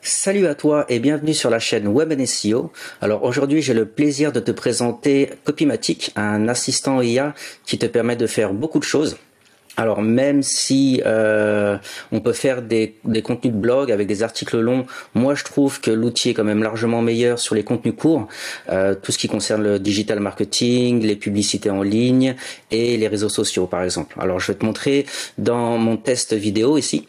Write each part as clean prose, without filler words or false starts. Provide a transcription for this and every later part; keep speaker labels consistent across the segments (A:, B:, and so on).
A: Salut à toi et bienvenue sur la chaîne Web SEO. Alors aujourd'hui j'ai le plaisir de te présenter Copymatic, un assistant IA qui te permet de faire beaucoup de choses. Alors même si on peut faire des contenus de blog avec des articles longs, moi je trouve que l'outil est quand même largement meilleur sur les contenus courts, tout ce qui concerne le digital marketing, les publicités en ligne et les réseaux sociaux par exemple. Alors je vais te montrer dans mon test vidéo ici.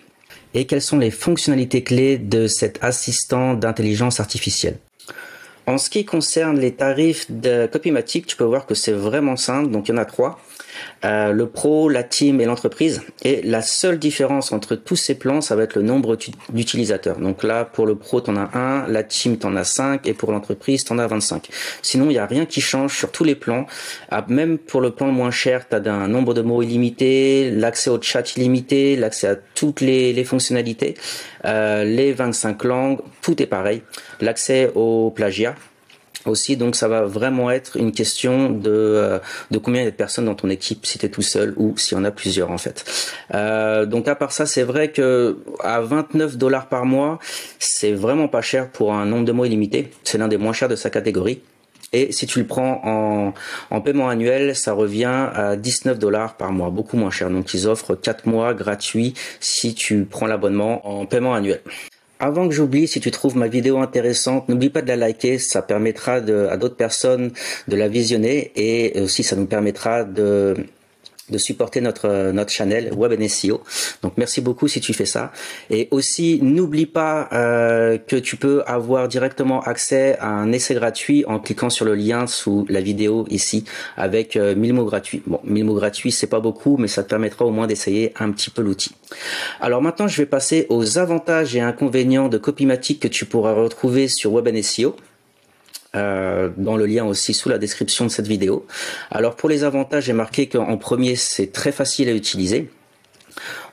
A: Et quelles sont les fonctionnalités clés de cet assistant d'intelligence artificielle. En ce qui concerne les tarifs de Copymatic, tu peux voir que c'est vraiment simple, donc il y en a trois. Le pro, la team et l'entreprise. Et la seule différence entre tous ces plans, ça va être le nombre d'utilisateurs. Donc là, pour le pro, tu en as 1, la team, tu en as 5 et pour l'entreprise, tu en as 25. Sinon, il n'y a rien qui change sur tous les plans. Même pour le plan le moins cher, tu as un nombre de mots illimité, l'accès au chat illimité, l'accès à toutes les fonctionnalités, les 25 langues, tout est pareil. L'accès au plagiat aussi, donc ça va vraiment être une question de combien il y a de personnes dans ton équipe, si tu es tout seul ou si on a plusieurs en fait. Donc à part ça, c'est vrai que à 29 $ par mois, c'est vraiment pas cher pour un nombre de mots illimité. C'est l'un des moins chers de sa catégorie. Et si tu le prends en paiement annuel, ça revient à 19 $ par mois, beaucoup moins cher. Donc ils offrent 4 mois gratuits si tu prends l'abonnement en paiement annuel. Avant que j'oublie, si tu trouves ma vidéo intéressante, n'oublie pas de la liker, ça permettra à d'autres personnes de la visionner et aussi ça nous permettra de supporter notre channel Web SEO. Donc merci beaucoup si tu fais ça. Et aussi n'oublie pas que tu peux avoir directement accès à un essai gratuit en cliquant sur le lien sous la vidéo ici avec 1000 mots gratuits. Bon, 1000 mots gratuits, c'est pas beaucoup, mais ça te permettra au moins d'essayer un petit peu l'outil. Alors maintenant, je vais passer aux avantages et inconvénients de Copymatic que tu pourras retrouver sur Web SEO. Dans le lien aussi sous la description de cette vidéo. Alors pour les avantages, j'ai marqué qu'en premier, c'est très facile à utiliser.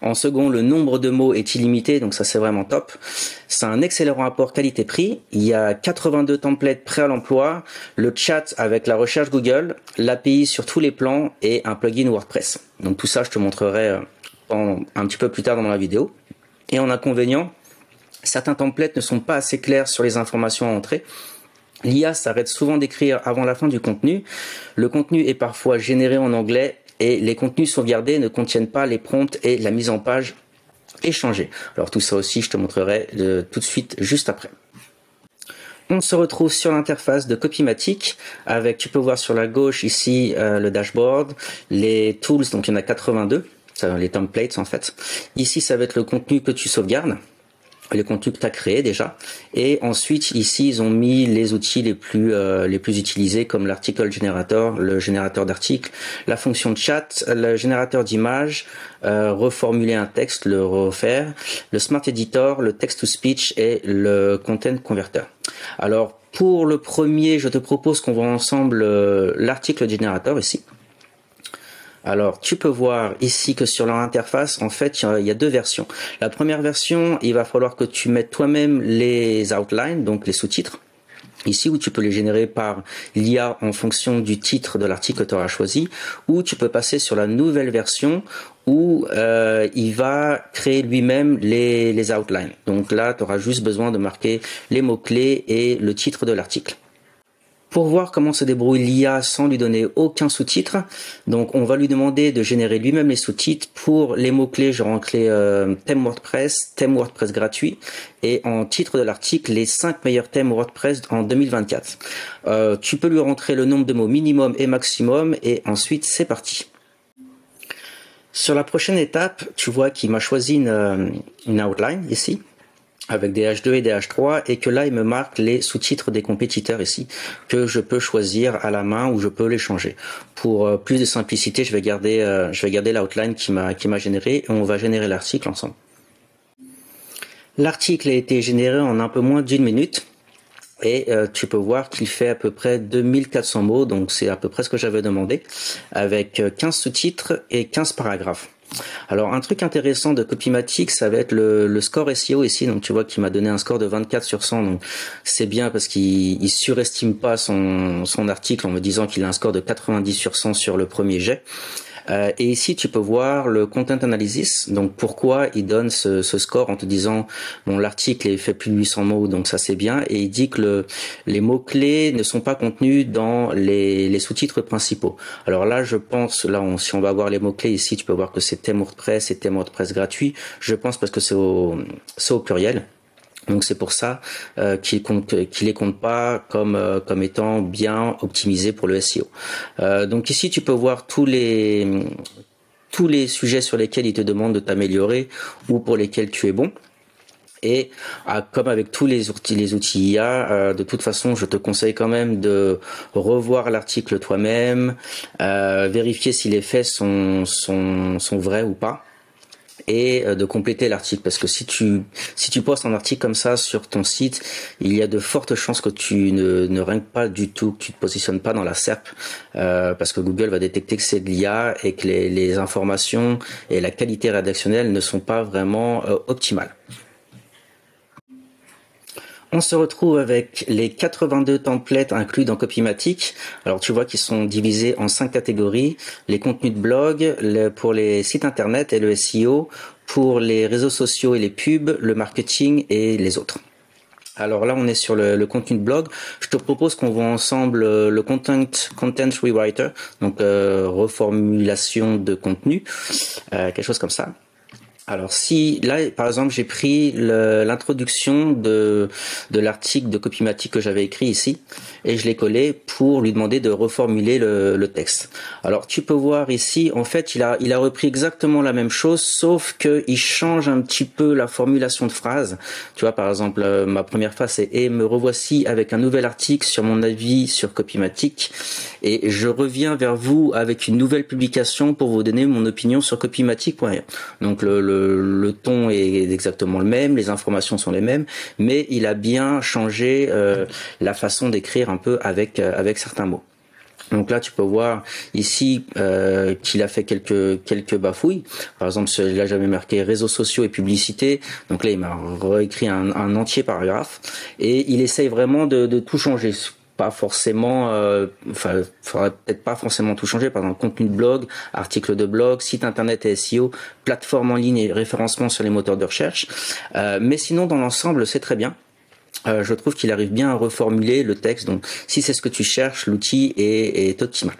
A: En second, le nombre de mots est illimité, donc ça c'est vraiment top. C'est un excellent rapport qualité-prix. Il y a 82 templates prêts à l'emploi, le chat avec la recherche Google, l'API sur tous les plans et un plugin WordPress. Donc tout ça, je te montrerai un petit peu plus tard dans la vidéo. Et en inconvénient, certains templates ne sont pas assez clairs sur les informations à entrer. L'IA s'arrête souvent d'écrire avant la fin du contenu. Le contenu est parfois généré en anglais et les contenus sauvegardés ne contiennent pas les prompts et la mise en page est changée. Alors tout ça aussi, je te montrerai tout de suite juste après. On se retrouve sur l'interface de Copymatic avec, tu peux voir sur la gauche ici le dashboard, les tools, donc il y en a 82, les templates en fait. Ici, ça va être le contenu que tu sauvegardes. Les contenus que tu as créés déjà, et ensuite ici ils ont mis les outils les plus utilisés comme l'article generator, le générateur d'articles, la fonction de chat, le générateur d'images, reformuler un texte, le refaire, le smart editor, le text to speech et le content converter. Alors pour le premier, je te propose qu'on voit ensemble l'article generator ici. Alors, tu peux voir ici que sur leur interface, en fait, il y a deux versions. La première version, il va falloir que tu mettes toi-même les outlines, donc les sous-titres. Ici, où tu peux les générer par l'IA en fonction du titre de l'article que tu auras choisi, ou tu peux passer sur la nouvelle version où il va créer lui-même les outlines. Donc là, tu auras juste besoin de marquer les mots-clés et le titre de l'article. Pour voir comment se débrouille l'IA sans lui donner aucun sous-titre, donc on va lui demander de générer lui-même les sous-titres. Pour les mots-clés, je rentrerai thème WordPress gratuit, et en titre de l'article, les 5 meilleurs thèmes WordPress en 2024. Tu peux lui rentrer le nombre de mots minimum et maximum, et ensuite c'est parti. Sur la prochaine étape, tu vois qu'il m'a choisi une outline ici, avec des H2 et des H3, et que là il me marque les sous-titres des compétiteurs ici, que je peux choisir à la main ou je peux les changer. Pour plus de simplicité, je vais garder l'outline qui m'a généré, et on va générer l'article ensemble. L'article a été généré en un peu moins d'1 minute, et tu peux voir qu'il fait à peu près 2400 mots, donc c'est à peu près ce que j'avais demandé, avec 15 sous-titres et 15 paragraphes. Alors un truc intéressant de Copymatic, ça va être le score SEO ici. Donc tu vois qu'il m'a donné un score de 24 sur 100, donc c'est bien parce qu'il surestime pas son article en me disant qu'il a un score de 90 sur 100 sur le premier jet. Et ici, tu peux voir le content analysis. Donc, pourquoi il donne ce score en te disant, bon, l'article est fait plus de 800 mots, donc ça c'est bien. Et il dit que les mots-clés ne sont pas contenus dans les sous-titres principaux. Alors là, je pense, là, si on va voir les mots-clés ici, tu peux voir que c'est thème WordPress et thème WordPress gratuit. Je pense parce que c'est au pluriel. Donc c'est pour ça qu'il les compte pas comme étant bien optimisés pour le SEO. Donc ici tu peux voir tous les sujets sur lesquels il te demande de t'améliorer ou pour lesquels tu es bon. Et comme avec tous les outils IA, de toute façon, je te conseille quand même de revoir l'article toi-même, vérifier si les faits sont vrais ou pas, et de compléter l'article, parce que si tu postes un article comme ça sur ton site, il y a de fortes chances que tu ne ranques pas du tout, que tu te positionnes pas dans la SERP, parce que Google va détecter que c'est de l'IA et que les informations et la qualité rédactionnelle ne sont pas vraiment optimales. On se retrouve avec les 82 templates inclus dans Copymatic. Alors tu vois qu'ils sont divisés en 5 catégories. Les contenus de blog, pour les sites internet et le SEO, pour les réseaux sociaux et les pubs, le marketing et les autres. Alors là, on est sur le contenu de blog. Je te propose qu'on voit ensemble le content rewriter, donc reformulation de contenu, quelque chose comme ça. Alors si là par exemple j'ai pris l'introduction de l'article de Copymatic que j'avais écrit ici et je l'ai collé pour lui demander de reformuler le texte. Alors tu peux voir ici en fait il a repris exactement la même chose sauf que il change un petit peu la formulation de phrase. Tu vois par exemple ma première phrase c'est et me revoici avec un nouvel article sur mon avis sur Copymatic et je reviens vers vous avec une nouvelle publication pour vous donner mon opinion sur Copymatic.fr. Donc le ton est exactement le même, les informations sont les mêmes, mais il a bien changé la façon d'écrire un peu avec certains mots. Donc là, tu peux voir ici qu'il a fait quelques bafouilles. Par exemple, là j'avais marqué réseaux sociaux et publicité. Donc là, il m'a réécrit un entier paragraphe et il essaye vraiment de tout changer. Pas forcément, faudrait peut-être pas forcément tout changer. Par exemple, contenu de blog, article de blog, site internet et SEO, plateforme en ligne et référencement sur les moteurs de recherche. Mais sinon, dans l'ensemble, c'est très bien. Je trouve qu'il arrive bien à reformuler le texte. Donc, si c'est ce que tu cherches, l'outil est optimal.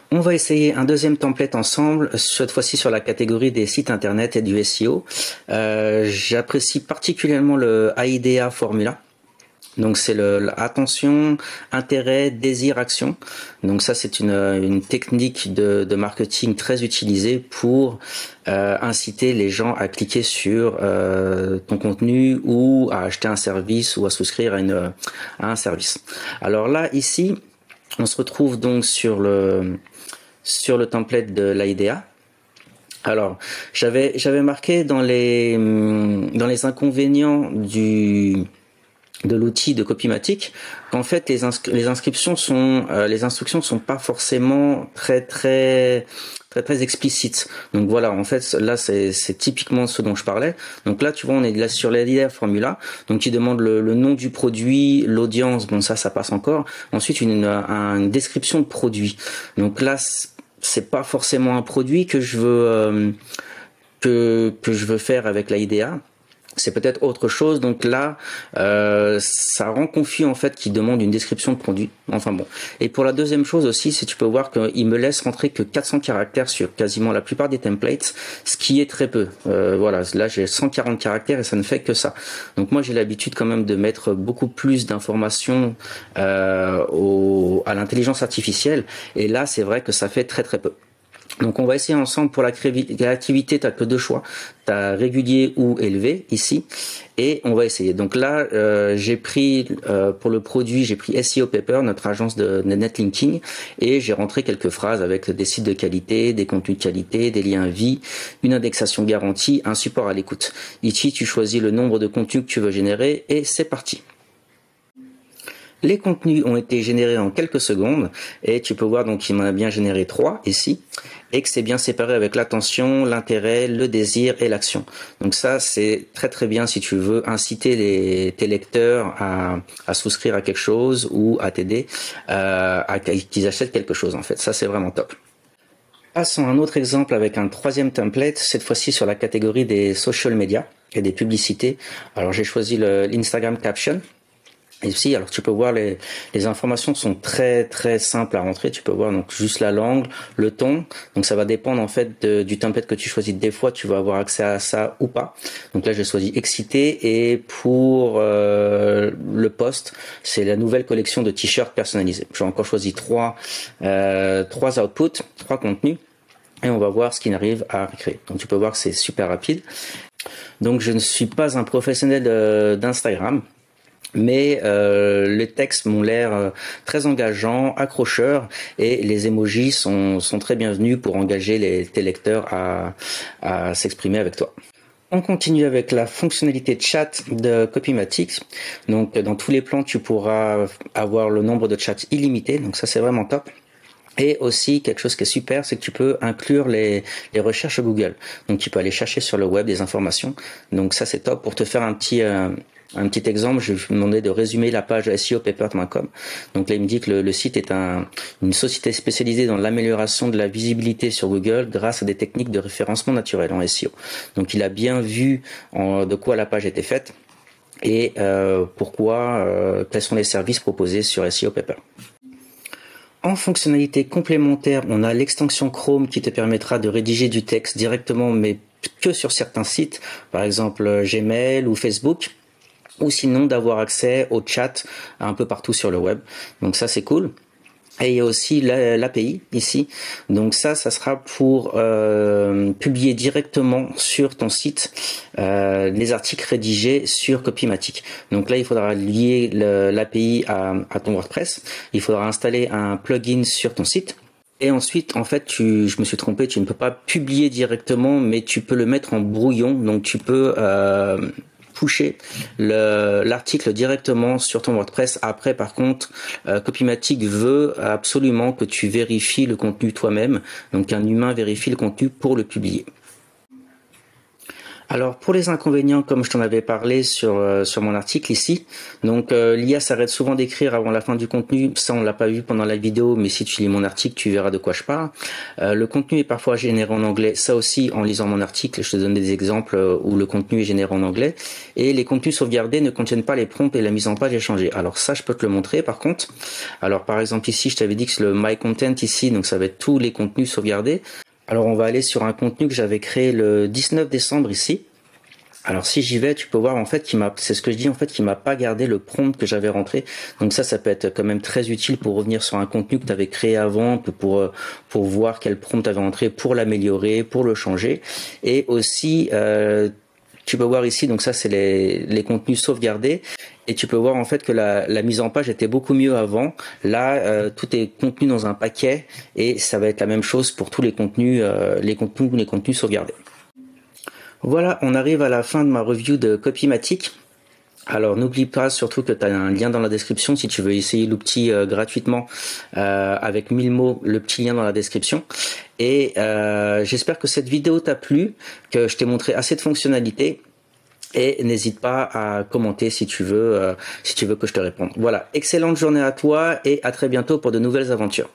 A: On va essayer un deuxième template ensemble, cette fois-ci sur la catégorie des sites internet et du SEO. J'apprécie particulièrement le AIDA Formula. Donc c'est attention, intérêt, désir, action. Donc ça c'est une technique de marketing très utilisée pour inciter les gens à cliquer sur ton contenu ou à acheter un service ou à souscrire à un service. Alors là ici on se retrouve donc sur le template de l'AIDA. Alors j'avais marqué dans les inconvénients de l'outil de Copymatic qu'en fait les instructions sont pas forcément très explicites. Donc voilà, en fait là c'est typiquement ce dont je parlais. Donc là tu vois on est là sur l'AIDA Formula. Donc il demande le nom du produit, l'audience, bon ça passe encore. Ensuite une description de produit. Donc là c'est pas forcément un produit que je veux que je veux faire avec l'AIDA. C'est peut-être autre chose, donc là ça rend confus en fait qu'il demande une description de produit. Enfin bon. Et pour la deuxième chose aussi, c'est tu peux voir qu'il me laisse rentrer que 400 caractères sur quasiment la plupart des templates, ce qui est très peu. Voilà, là j'ai 140 caractères et ça ne fait que ça. Donc moi j'ai l'habitude quand même de mettre beaucoup plus d'informations à l'intelligence artificielle et là c'est vrai que ça fait très peu. Donc on va essayer ensemble. Pour la créativité, tu n'as que deux choix. Tu as régulier ou élevé ici. Et on va essayer. Donc là, j'ai pris pour le produit, j'ai pris SEO Paper, notre agence de netlinking, et j'ai rentré quelques phrases avec des sites de qualité, des contenus de qualité, des liens vie, une indexation garantie, un support à l'écoute. Ici, tu choisis le nombre de contenus que tu veux générer et c'est parti. Les contenus ont été générés en quelques secondes et tu peux voir donc qu'il m'en a bien généré 3 ici et que c'est bien séparé avec l'attention, l'intérêt, le désir et l'action. Donc ça c'est très bien si tu veux inciter tes lecteurs à souscrire à quelque chose ou à t'aider à qu'ils achètent quelque chose en fait. Ça c'est vraiment top. Passons à un autre exemple avec un troisième template, cette fois-ci sur la catégorie des social media et des publicités. Alors j'ai choisi l'Instagram Caption. Et ici, alors tu peux voir les informations sont très très simples à rentrer. Tu peux voir donc juste la langue, le ton. Donc ça va dépendre en fait du template que tu choisis. Des fois, tu vas avoir accès à ça ou pas. Donc là, j'ai choisi excité et pour le post, c'est la nouvelle collection de t-shirts personnalisés. J'ai encore choisi trois outputs, trois contenus. Et on va voir ce qu'il arrive à créer. Donc tu peux voir que c'est super rapide. Donc je ne suis pas un professionnel d'Instagram. Mais les textes m'ont l'air très engageants, accrocheurs, et les emojis sont très bienvenus pour engager tes lecteurs à s'exprimer avec toi. On continue avec la fonctionnalité de chat de Copymatic. Donc dans tous les plans, tu pourras avoir le nombre de chats illimité, donc ça c'est vraiment top. Et aussi, quelque chose qui est super, c'est que tu peux inclure les recherches Google. Donc tu peux aller chercher sur le web des informations. Donc ça c'est top. Pour te faire un petit exemple, je vais vous demander de résumer la page SEOpaper.com. Donc là, il me dit que le site est une société spécialisée dans l'amélioration de la visibilité sur Google grâce à des techniques de référencement naturel en SEO. Donc il a bien vu de quoi la page était faite et quels sont les services proposés sur SEOpaper. En fonctionnalité complémentaire, on a l'extension Chrome qui te permettra de rédiger du texte directement, mais que sur certains sites, par exemple Gmail ou Facebook, ou sinon d'avoir accès au chat un peu partout sur le web. Donc ça, c'est cool. Et il y a aussi l'API ici. Donc ça sera pour publier directement sur ton site les articles rédigés sur Copymatic. Donc là, il faudra lier l'API à ton WordPress. Il faudra installer un plugin sur ton site. Et ensuite, en fait, je me suis trompé, tu ne peux pas publier directement, mais tu peux le mettre en brouillon. Donc tu peux pusher l'article directement sur ton WordPress. Après, par contre, Copymatic veut absolument que tu vérifies le contenu toi-même. Donc, un humain vérifie le contenu pour le publier. Alors pour les inconvénients, comme je t'en avais parlé sur mon article ici, donc l'IA s'arrête souvent d'écrire avant la fin du contenu. Ça, on l'a pas vu pendant la vidéo, mais si tu lis mon article, tu verras de quoi je parle. Le contenu est parfois généré en anglais. Ça aussi, en lisant mon article, je te donne des exemples où le contenu est généré en anglais. Et les contenus sauvegardés ne contiennent pas les prompts et la mise en page est changée. Alors ça, je peux te le montrer par contre. Alors par exemple ici, je t'avais dit que c'est le My Content ici, donc ça va être tous les contenus sauvegardés. Alors on va aller sur un contenu que j'avais créé le 19 décembre ici. Alors si j'y vais, tu peux voir en fait c'est ce que je dis en fait, qu'il m'a pas gardé le prompt que j'avais rentré. Donc ça peut être quand même très utile pour revenir sur un contenu que tu avais créé avant, pour voir quel prompt tu avais rentré, pour l'améliorer, pour le changer. Et aussi tu peux voir ici, donc ça c'est les contenus sauvegardés. Et tu peux voir en fait que la mise en page était beaucoup mieux avant. Là, tout est contenu dans un paquet et ça va être la même chose pour tous les contenus sauvegardés. Voilà, on arrive à la fin de ma review de Copymatic. Alors n'oublie pas surtout que tu as un lien dans la description si tu veux essayer l'outil gratuitement avec 1000 mots, le petit lien dans la description. Et j'espère que cette vidéo t'a plu, que je t'ai montré assez de fonctionnalités. Et n'hésite pas à commenter si tu veux que je te réponde. Voilà, excellente journée à toi et à très bientôt pour de nouvelles aventures.